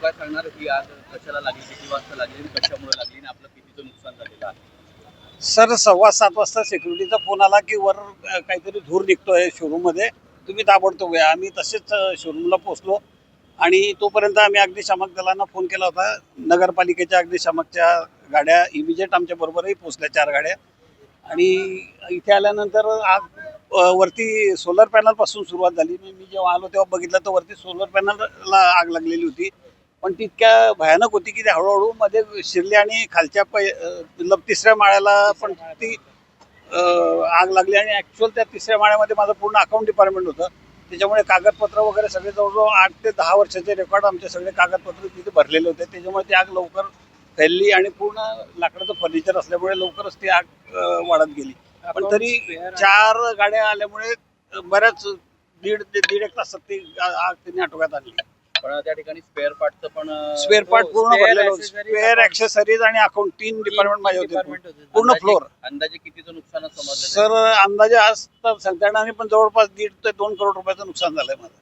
काय सांगणार ही आग कशाला लागली, किती वाजता लागली आणि कशामुळे लागली आणि आपलं कितीचं नुकसान झालेलं आहे? सर 7:15 वाजता सिक्युरिटीचा फोन आला की वर काहीतरी धूर निघतोय शोरूम मध्ये, तुम्ही ताबडतोब या. आम्ही तसेच शोरूमला पोहोचलो आणि तोपर्यंत आम्ही अग्निशामक दलांना फोन केला होता. नगरपालिकेच्या अग्निशामकच्या गाड्या इमिजिएट आमच्या बरोबरही पोहोचल्या 4 गाड्या. आणि इथे आल्यानंतर आग वरती सोलर पॅनल पासून सुरुवात झाली. मी जेव्हा आलो तेव्हा बघितलं तर वरती सोलर पॅनलला आग लागलेली होती, पण ती इतक्या भयानक होती की ते हळूहळू मध्ये शिरली आणि खालच्या 3ऱ्या माळ्याला पण ती आग लागली. आणि ॲक्च्युअल त्या 3ऱ्या माळ्यामध्ये माझं पूर्ण अकाउंट डिपार्टमेंट होतं, त्याच्यामुळे कागदपत्र वगैरे सगळे जवळजवळ 8 ते 10 वर्षाचे रेकॉर्ड आमचे सगळे कागदपत्र तिथे भरलेले होते. त्याच्यामुळे ती आग लवकर फैलली आणि पूर्ण लाकडाचं फर्निचर असल्यामुळे लवकरच ती आग वाढत गेली. पण तरी 4 गाड्या आल्यामुळे बऱ्याच दीड 1 तासात ती आग त्यांनी आटोक्यात आणली. पण त्या ठिकाणी स्पेअर पार्टचं पण स्पेअर पार्ट पूर्ण भरलेलं होतं. स्पेअर ॲक्सेसरीज आणि अकाउंट 3 डिपार्टमेंट माझे होते, पूर्ण फ्लोर. अंदाजे कितीचं नुकसान समजलं सर अंदाजे आज तर सांगता येणार नाही, पण जवळपास 1.5 ते 2 करोड रुपयाचं नुकसान झालंय माझं.